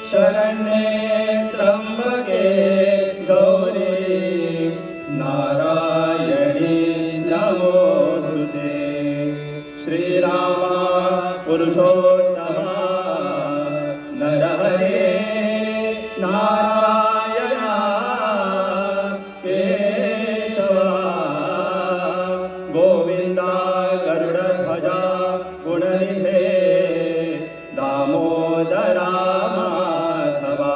शरण्ये त्र्यंबके गौरी नारायणी नमोस्तुते। श्रीरामा पुरुषोत्तमा नरहरे नारायणा केशवा गोविंदा गरुडध्वजा गुणनिधे दामोदरा माधवा।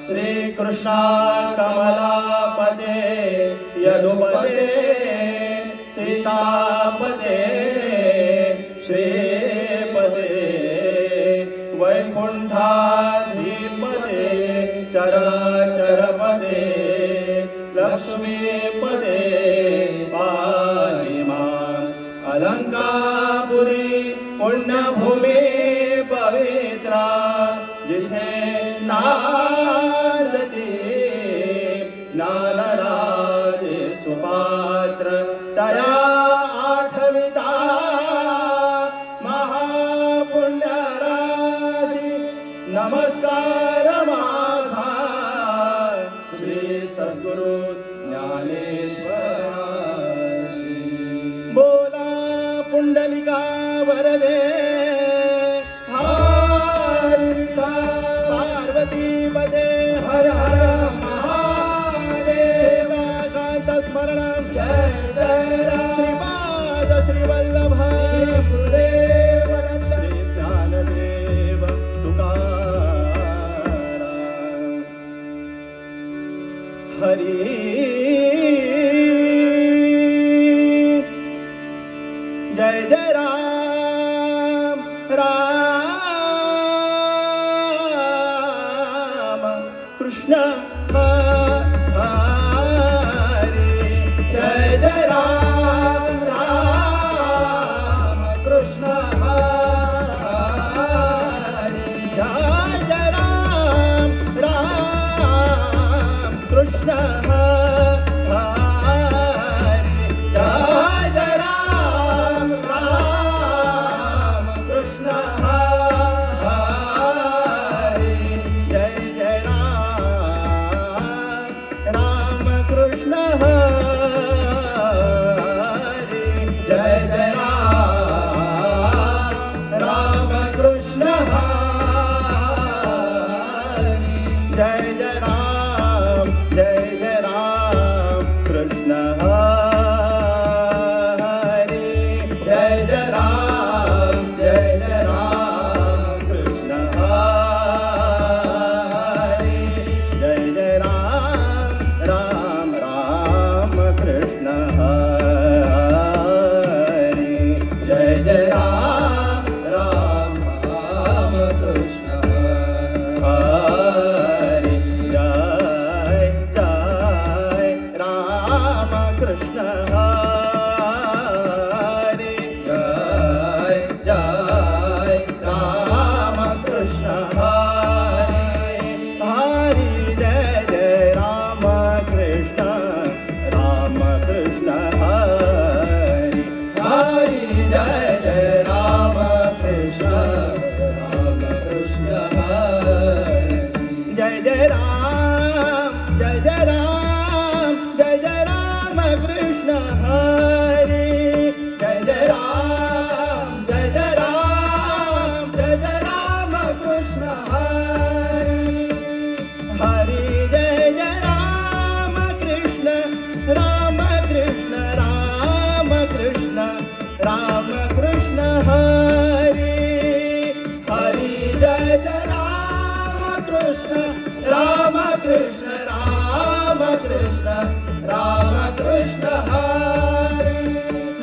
श्रीकृष्णा कमलापते यदुपते सीतापते श्रीपते वैकुंठाधिपते चराचरपते लक्ष्मीपते पाहि मां। अलंकापुरी पुण्यभूमी पवित्रा जिथे नारदती ज्ञानराजे सुपात्र तया आठविता महापुण्यराशी नमस्कार माझा श्री सद्गुरु ज्ञानेश्वराशी। बोला पुंडलिका वरदे पार्वती पदे हर हर महादेव। स्मरण जय जय श्रीपाद श्रीवल्लभ गुरुदेव श्री ज्ञानदेव तुकाराम। हरी जय जय राम राम कृष्ण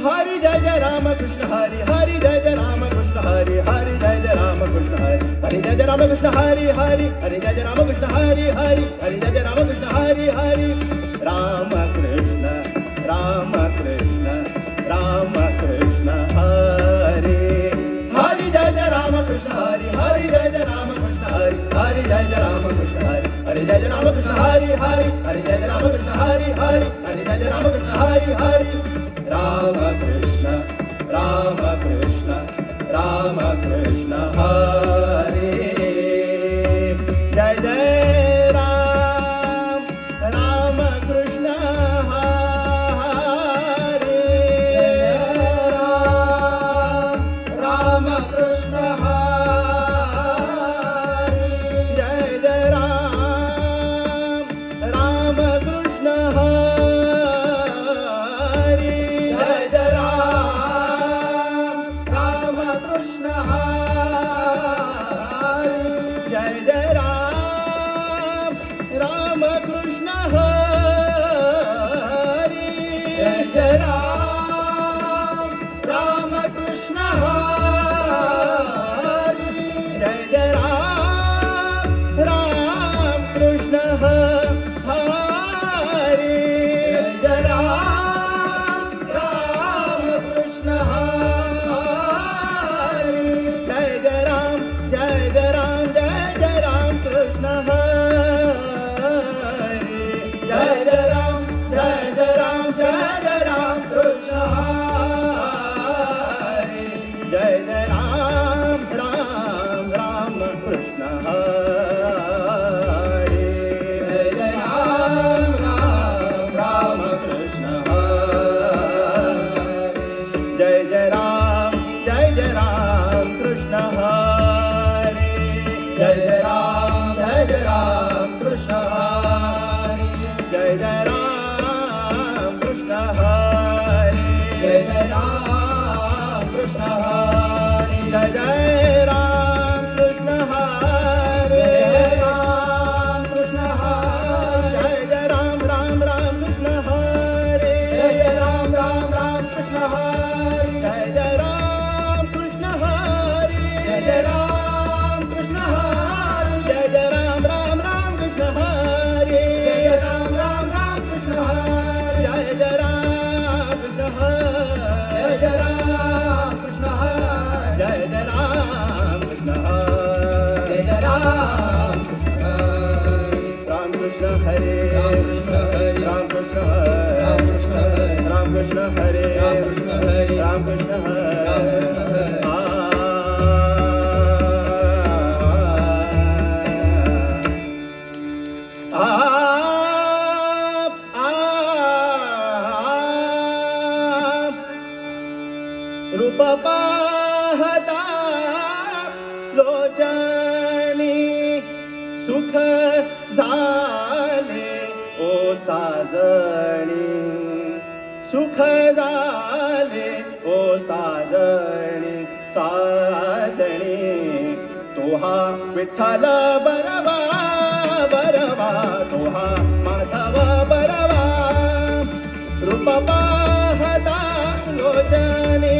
हरि जय जय राम कृष्ण हरि हरि हरि जय जय राम कृष्ण हरि हरि हरि जय जय राम कृष्ण हरि हरि राम कृष्ण हरि हरि जय जय राम कृष्ण हरि हरि जय जय राम कृष्ण हरि हरि जय जय राम कृष्ण हरि हरि जय जय राम कृष्ण हरि हरि हरि जय जय राम कृष्ण हरि हरि हरि जय जय राम कृष्ण हरि हरि राम कृष्ण हरि जय जय राम राम कृष्ण हरी जय जय राम राम कृष्ण हरी जय जय राम राम कृष्ण हरी जय जय राम राम कृष्ण हरी जय जय राम जय जय राम कृष्ण हरी जय जय राम कृष्ण हरी जय जय राम राम कृष्ण हरी जय जय राम कृष्ण हरी जय जय राम कृष्ण हरी जय जय राम कृष्ण हरी जय जय राम कृष्ण हरी जय जय राम कृष्ण हरी जय जय राम कृष्ण हरी जय राम कृष्ण हरी जय जय राम कृष्ण हरी जय जय राम कृष्ण हरी जय जय राम कृष्ण हरी जय जय राम कृष्ण हरी जय जय राम कृष्ण हरी जय जय राम कृष्ण हरी जय जय राम कृष्ण हरी जय जय राम कृष्ण हरी जय जय राम कृष्ण हरी जय जय राम कृष्ण हरी राम कृष्ण हरी राम कृष्ण हरी राम कृष्ण हरी रूप पाहता लोचनी सुख झाले ओ साजणी सुख झाले ओ साजणी तोहा विठ्ठल बरवा तोहा माधव बरवा रूप पाहता लोचनी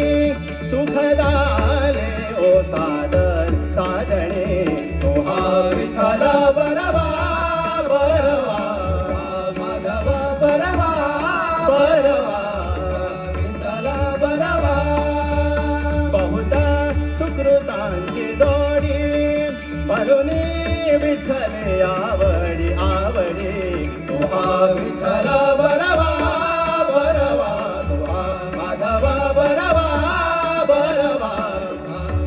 सुख झाले ओ साजणे तोहा विठ्ठल बरवा माधव बरवा विठ्ठल बरवा बहुत सुकृतांची जोडी म्हणून विठ्ठल आवडी तोहा विठ्ठल बरवा तोहा माधव बरवा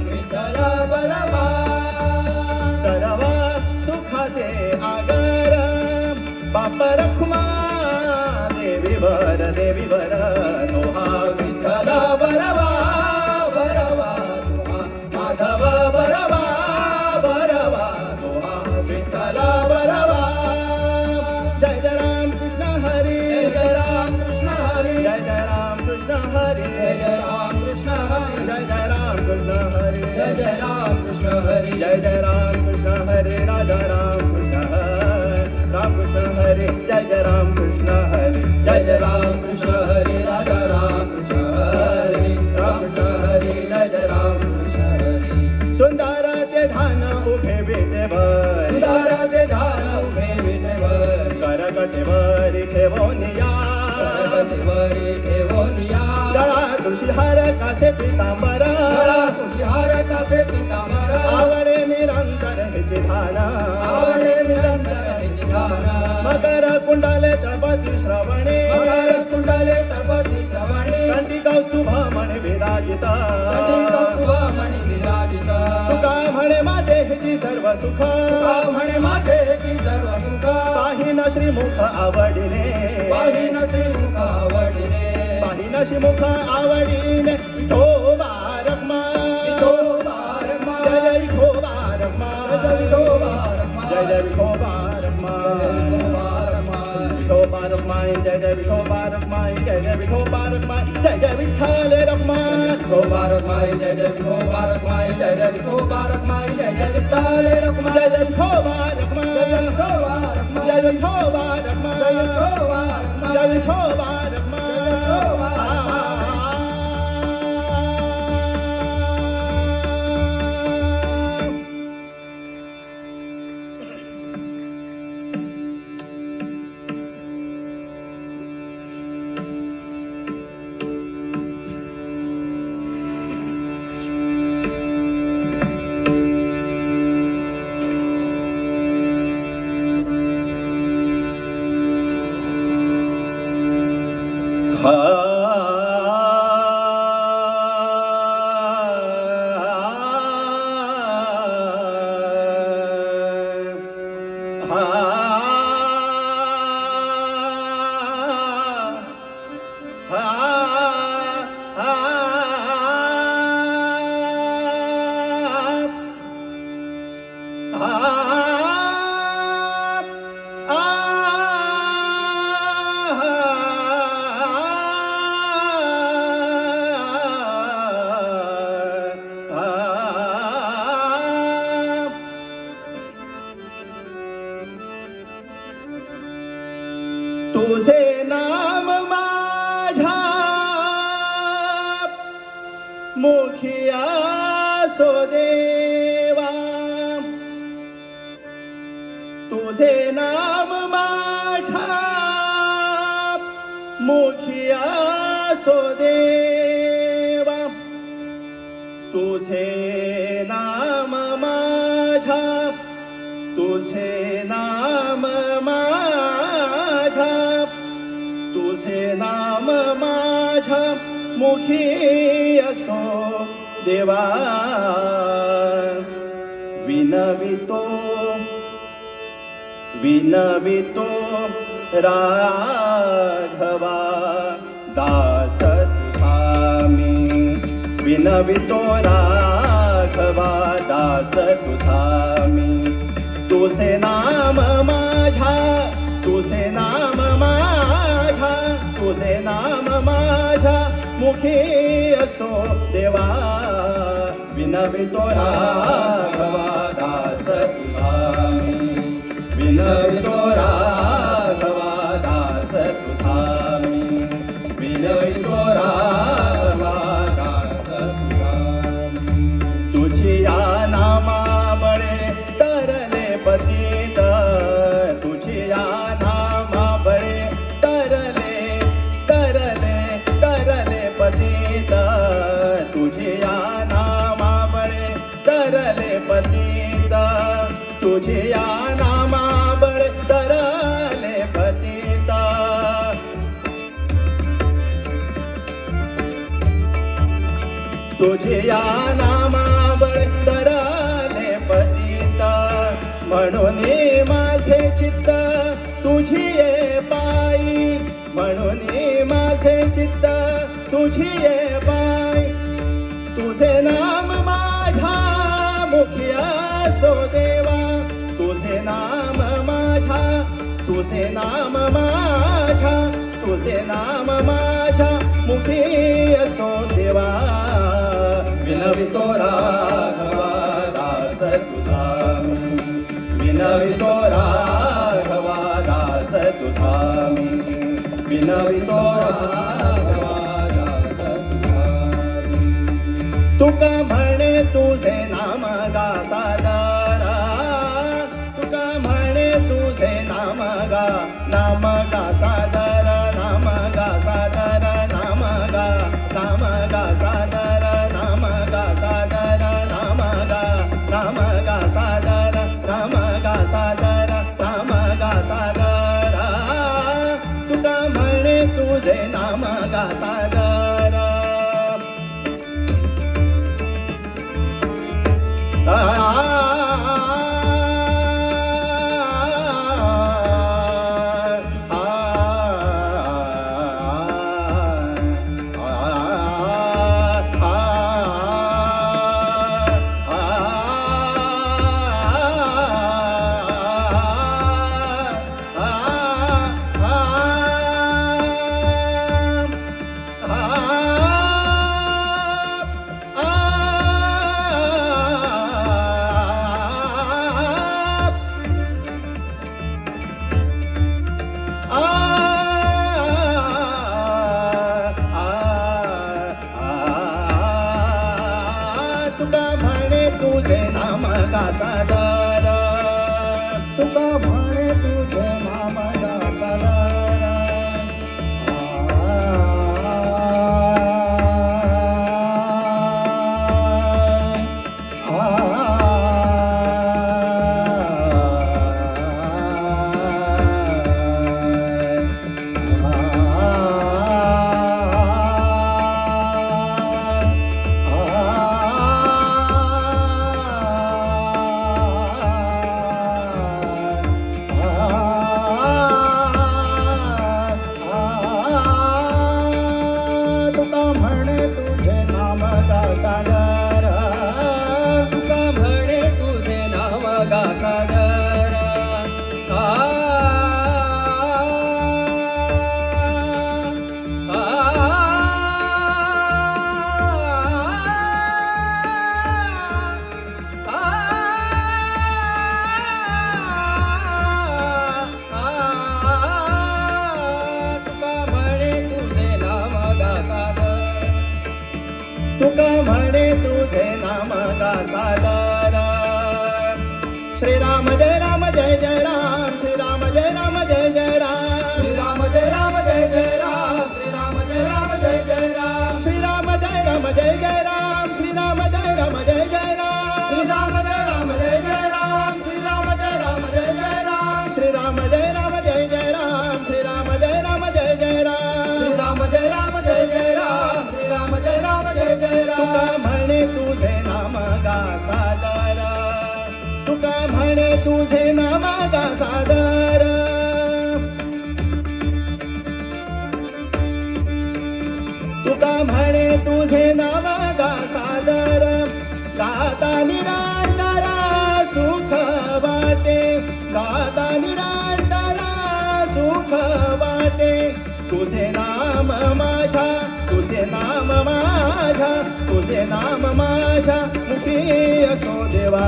विठ्ठल बरवा सर्व सुखाचे आगर बाप रखुमा देवीवर तोहा विठ्ठल बरवा तोहा माधव बरवा तोहा विठ्ठल बरवा जय जय राम कृष्ण हरी जय राम कृष्ण हरी जय जय राम कृष्ण हरी जय जय राम कृष्ण हरी जय जय राम कृष्ण हरी जय जय राम कृष्ण हरी जय जय राम कृष्ण हरी राजा राम कृष्ण हरी जय जय राम कृष्ण हरी जय जय राम कृष्ण हरी राजा राम कृष्ण हरी जय जय राम कृष्ण हरी सुंदर ते धान उभे बेटेवर करकटेवरी ठेवोनिया गळा तुषिहार कासे पितांबर आवडे निरंतर हिची धाना मकर कुंडले तपती श्रवणे कंठी कौस्तुभा म्हणे विराजिता तुका म्हणे माझे हिची सर्व सुख पाहिन श्रीमुख आवडिले पाहिन श्रीमुख आवडिले विठोबा रखमा जय जय विठोबा रखमा जय जय विठोबा रखमा विठोबा रखमाई जय जय विठोबा रखमाई जय जय विठोबा रखमाई जय जय विठ्ठल रखमाई विठोबा रखमाई जय जय विठोबा रखमाई जय जय विठोबा रखमाई जय जय विठ्ठल रखमाई जय जय हा तुझे नाम माझ्या मुखिया सो देवा, तुझे नाम माझ्या मुखिया सो देवा, तुझे नाम माझ्या, तुझे नाम माझ्या, तुझे नाम माझ्या मुखी असो देवा, विनवितो विनवितो राघवा दास तुझा मी, विनवितो राघवा दास तुझा मी, तुझे नाम माझ्या, तुझे नाम माझ्या, तुझे नाम माझ्या मुखी असो देवा, विनवितो राघवा दास तुझा मी, विनवितो राघवा दास तुझा मी, विनवितो राघवा दास तुझा मी, तुझी या नामा बळे तरले पतित, तुझी या नामा बळे तरले तरले तरले पतित, तुझी या नामा बळे तरले पतित, तुझी या नामा बळे तरले पतित, तुझी या नामा बळे तरले पतित, म्हणून माझे चित्त तुझी ये पायी, म्हणून माझे चित्त तुझी ये पायी, तुझे नाम माझ्या मुखिया सो देवा, तुझे नाम माझ्या, तुझे नाम माझ्या, तुझे नाम माझ्या मुखी असो देवा, विनवितो राघवा दास तुझा मी, विनवितो राघवा दास तुझा मी, विनवितो राघवा दास तुझा मी, तुका म्हणे तुझे नाम गा सादरा, तुका म्हणे तुझे नाम गा सादर, नाम गा सादर, नाम गा सादर, नाम गा सादर, नाम गा सादर, नाम गा सादर, नाम गा सादर, तुका म्हणे तुझे नाम गा सादर, तुका म्हणे तुझे नाम गा सादर, तुका म्हणे तुझे नाम गा सादर, गा सागर तुका म्हणे तुझे नाम गा सागर श्रीराम जय राम जय जय राम श्रीराम जय राम जय जय राम श्रीराम जय राम जय जय राम श्रीराम जय राम जय जय राम श्रीराम जय राम जय जय राम श्रीराम जय राम जय जय राम श्रीराम जय राम जय जय राम श्रीराम जय राम जय जय राम श्रीराम जय राम जय जय राम श्रीराम जय राम जय जय राम श्रीराम जय राम जय जय राम श्रीराम जय राम जय जय राम तुका म्हणे तुझे नाम गा सागर तुका म्हणे तुझे नाम गा सागर तुका म्हणे तुझे नाम गा सागर गाता निरांतरा सुख वाटे गाता निरांतरा सुख वाटे तुझे नाम माझ्या तुझे नाम माझ्या तुझे नाम माझ्या मुखी असो देवा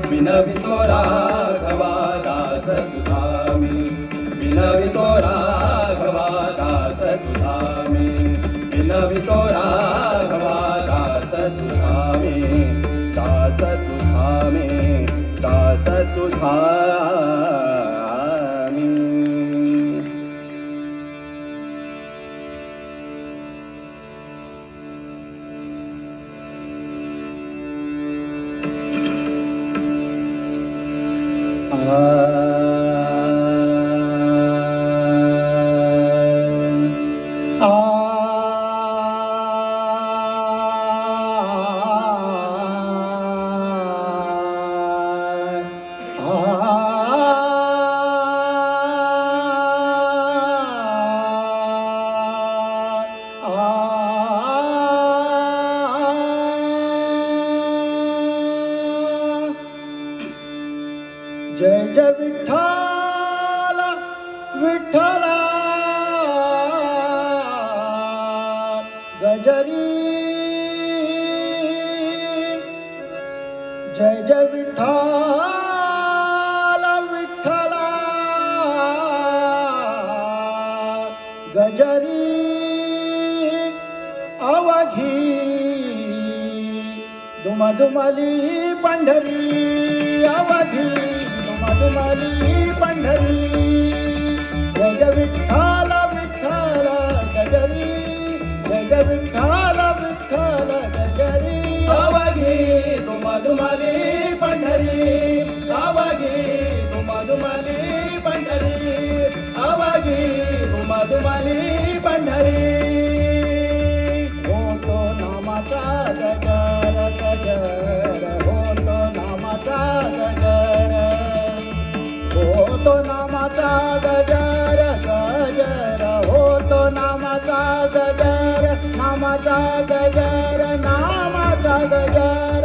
विनवितो राघवा दास तुझा मी विनवितो राघवा दास तुझा मी विनवितो राघवा दास तुझा मी दास तुझा मी दास तुझा मी जय जय विठ्ठल विठ्ठला गजरी जय जय विठ्ठल विठ्ठला गजरी अवघी दुमदुमली पंढरी अवघी दुमदुमली पंढरी जय जय विठ्ठल विठ्ठल गजरी जय जय विठ्ठल विठ्ठल गजरी अवघी दुमदुमली पंढरी अवघी दुमदुमली पंढरी अवघी दुमदुमली पंढरी होतो नामाचा गजर गजर होतो नामाचा गजर होतो नामाचा गजर गजर होतो नामाचा गजर नामाचा गजर नामाचा गजर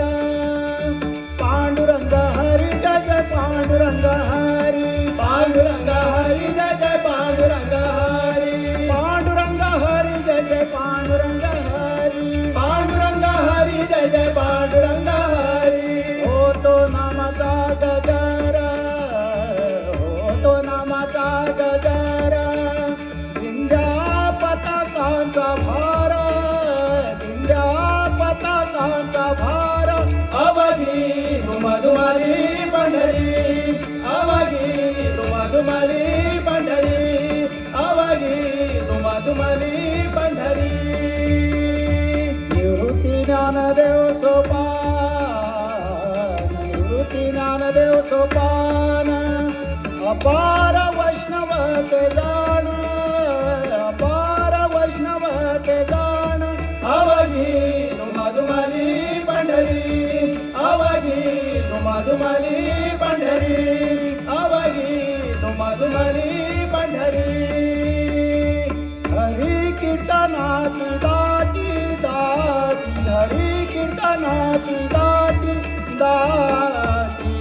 पांडुरंग हरी जय जय पांडुरंग हरी पांडुरंग हरी जय जय पांडुरंग हरी पांडुरंग हरी जय जय पांडुरंग हरी पांडुरंग हरी जय जय पांडुरंग हरी होतो नामाचा गजर होतो नामाचा गजर दिंड्या पताकांचा भार दिंड्या पताकांचा भार अवघी दुमदुमली पंढरी अवघी दुमदुमली पंढरी अवघी दुमदुमली पंढरी निवृत्ती ज्ञानदेव सोपान निवृत्ती ज्ञानदेव सोपान अपार वैष्णव ते जाण अपार वैष्णव ते जाण अवघी दुमदुमली पंढरी अवघी दुमदुमली पंढरी अवघी दुमदुमली पंढरी हरी कीर्तनाची दाटी दाटी हरी कीर्तनाची दाटी दाटी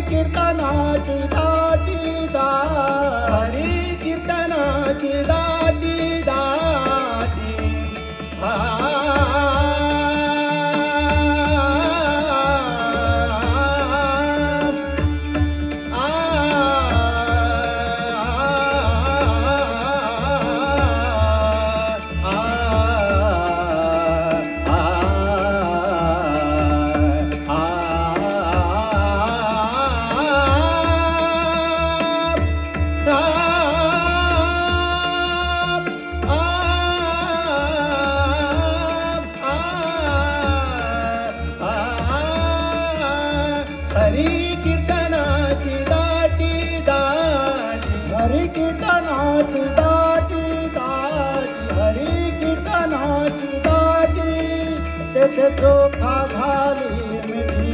कीर्तनाची दाटी दाट, हरी कीर्तनाची दाटी दाटी हा हरी कीर्तनाची दाटी दाटी, हरी कीर्तनाची दाटी दाटी, हरी कीर्तनाची दाटी. तेथे चोखा घाली मिठी,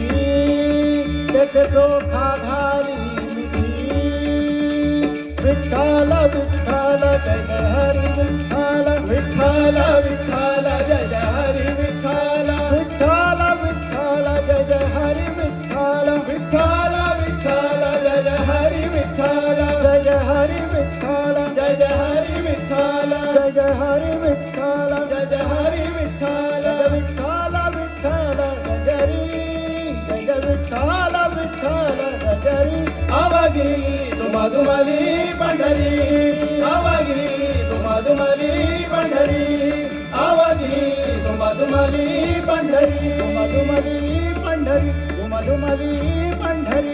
तेथे चोखा घाली मिठी. विठ्ठल विठ्ठल जय जय हरी विठ्ठल, विठ्ठल विठ्ठल जय जय हरी विठ्ठल, विठ्ठल विठ्ठल जय जय हरी विठ्ठल, विठ्ठल विठ्ठल जय जय हरी विठ्ठल, जय जय हरी विठ्ठल, जय जय हरी विठ्ठल, जय जय हरी विठ्ठल, जय जय हरी विठ्ठल. जय विठ्ठल विठ्ठल गजरी, जय विठ्ठल विठ्ठल गजरी. आवागी दुमादुमाली पंढरी, आवागी दुमादुमाली पंढरी, आवागी दुमादुमाली पंढरी. दुमदुमली पंढरी, दुमदुमली पंढरी.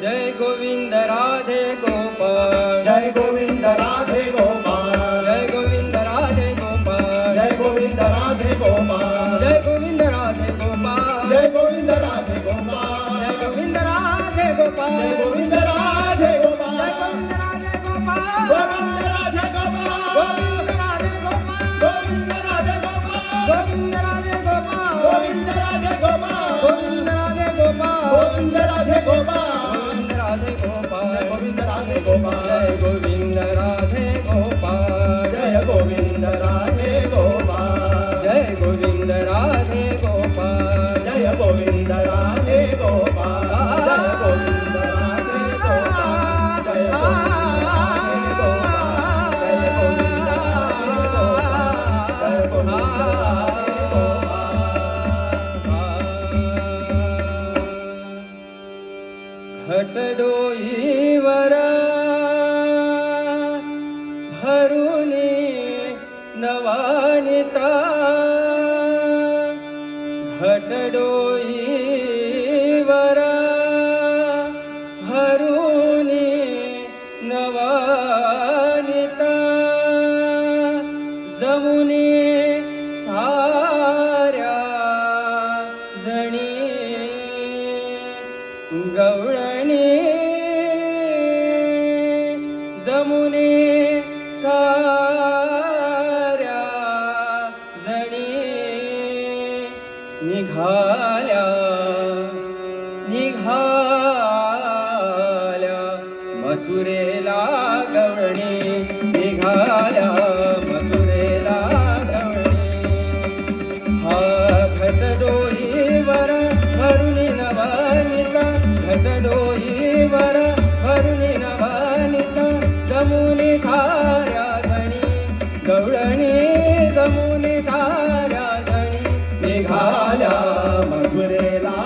जय गोविंद राधे गोपाल, जय गोविंद राधे गोपाल, जय गोविंद राधे गोपाल, जय गोविंद राधे गोपाल, जय गोविंद राधे गोपाल, जय गोविंद राधे गोपाल, जय गोविंद राधे गोपाल, जय गोविंद राधे गोपाल, जय गोविंद राधे गोपाल, गोविंद राधे गोपाल, गोविंद राधे गोपाल, गोविंद राधे गोपाल, गोविंद राधे गोपाल, गोविंद राधे गोपाल, गोविंद राधे गोपाल, गोविंद राधे गोपाल, गोविंद राधे गोपाल, गोविंद राधे गोपाल, जय गोविंद राधे गोपाल, जय गोविंद राधे गोपाल, जय गोविंद राधे गोपाल, जय गोविंद राधे गोपाल, जय गोविंद राधे गोपाल, जय गोविंद राधे गोपाल, जय गोविंद राधे गोपाल, जय गोविंद राधे गोपाल. घटडोईवर भरुनी नवानिता, घटडोईवर भरुनी नवानिता. जमुनी साऱ्या जणी गवळणी, जमुनी साऱ्या जणी निघाल्या निघाल्या मथुरेला गवळणी, निघाल्या मथुरेला गवळणी. हा घटडोईवर भरुनी नवानिता, घटडोईवर भरुनी नवानिता. जमुनी साऱ्या जणी गवळणी, जमुनी साऱ्या जणी निघाल्या मथुरेला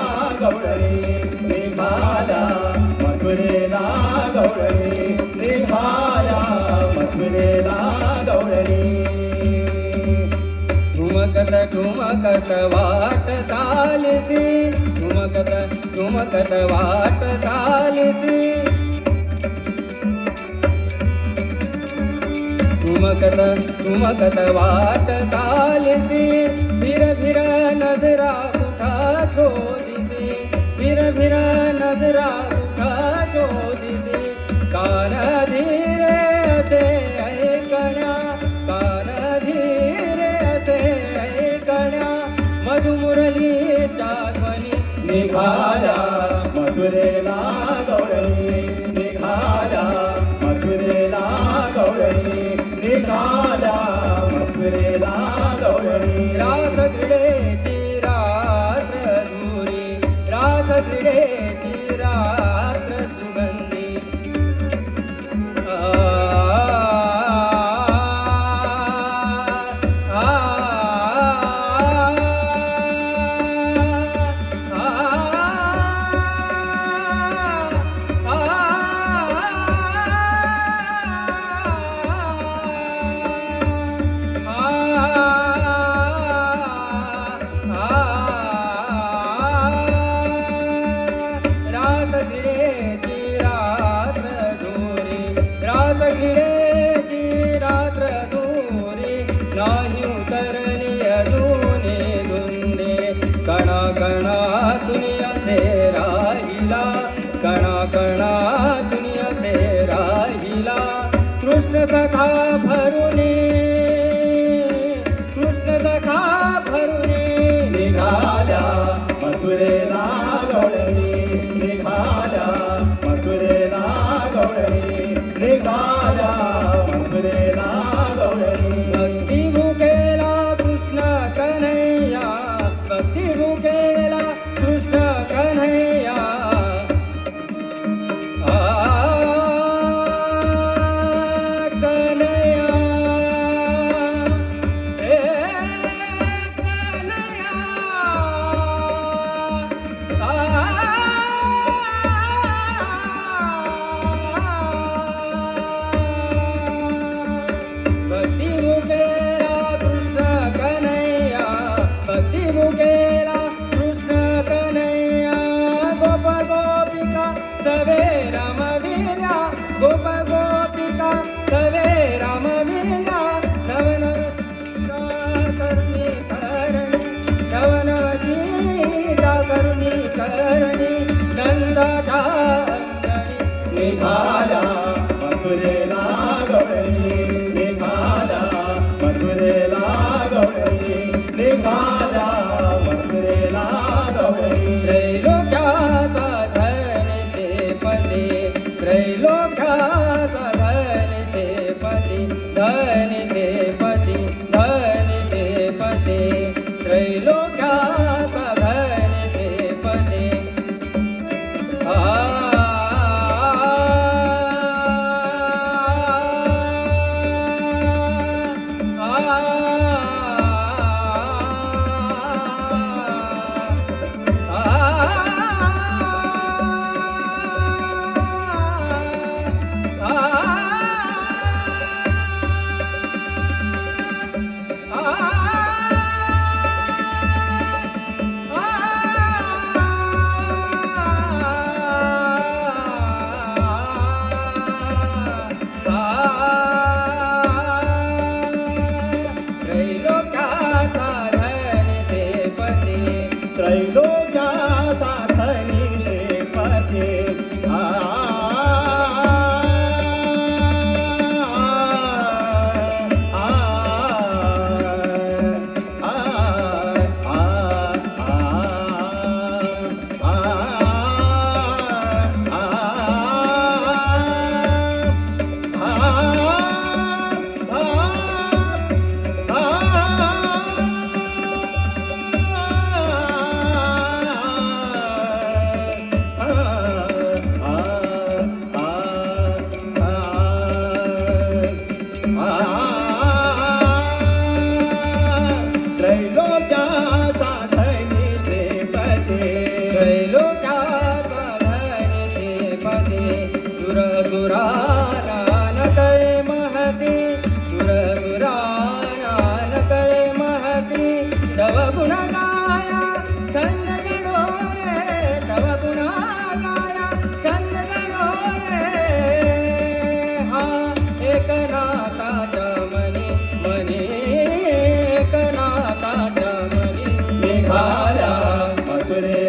गवळणी, निघाल्या मथुरेला गवळणी, निघाल्या मथुरेला गवळणी. धुमकत ठुमकत वाट चालती ठुमकत वाट चालती ठुमकत वाट चालती फिर नजरा कुठा शोधिते फिर नजरा कुठा शोधिते कान धीरे असे ऐकण्या कान धीरे असे ऐकण्या मधुमुरलीच्या ध्वनी निघाल्या मथुरेला गवळणी निघाल्या मथुरेला गवळणी निघाल्या मथुरेला गवळणी रास क्रीडेची रात्र धुरी रास क्रीडेची रात्र सुगंधी नाही उतरली अजूने धुंदे कणा कणा दुनिया से राहिला कणा कणा दुनिया से राहिला कृष्ण सखा भरुनी कृष्ण सखा भरुनी निघाल्या मथुरेला गवळणी निघाल्या मथुरेला गवळणी निघाल्या मथुरेला गवळणी भक्ती भुकेला कृष्ण कन्हैया भक्ती भुकेला कृष्ण कन्हैया कन्हैया हे कन्हैया भक्ती मुकेला कृष्ण कन्हैया भक्ती मुकेला कृष्ण कन्हैया गोप गोपिका सवे रमविल्या गोप गोपिका सवे रमविल्या नवनवतीच्या करुणी करणी नंदाच्या अंगणी निघाल्या मथुरेला गवळणी निघाल्या मथुरेला गवळणी निघाल्या मथुरेला गवळणी त्रैलोक्याचा धन शेपती त्रैलोक्याचा धन शेपती धन शेपती धन शेपती त्रैलोक्याचा धन शेपती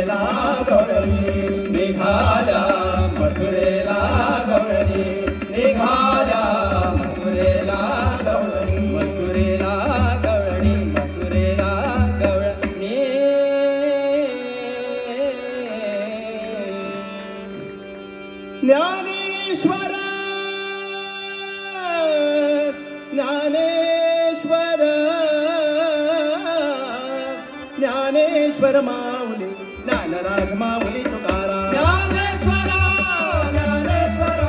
मथुरेला गवळणी निघाल्या मथुरेला गवळणी निघाल्या मथुरेला गवळणी मथुरेला गवळणी मथुरेला गवळणी ज्ञानेश्वर ज्ञानेश्वर ज्ञानेश्वर माऊली ज्ञानराज माऊली तुकाराम ज्ञानेश्वर ज्ञानेश्वर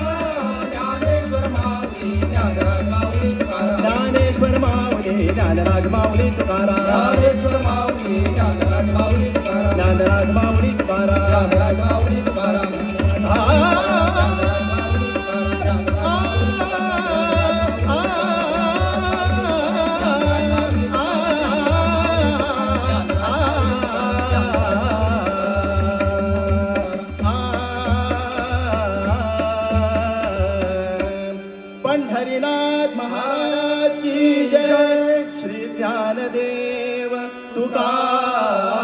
ज्ञानेश्वर माऊली ज्ञानराज माऊली तुकाराम ज्ञानेश्वर माऊली ज्ञानराज माऊली तुकाराम ज्ञानेश्वर माऊली ज्ञानराज माऊली तुकाराम ज्ञानराज माऊली तुकाराम ज्ञानराज माऊली तुकाराम पंढरीनाथ महाराज की जय श्री ज्ञानदेव तुकाराम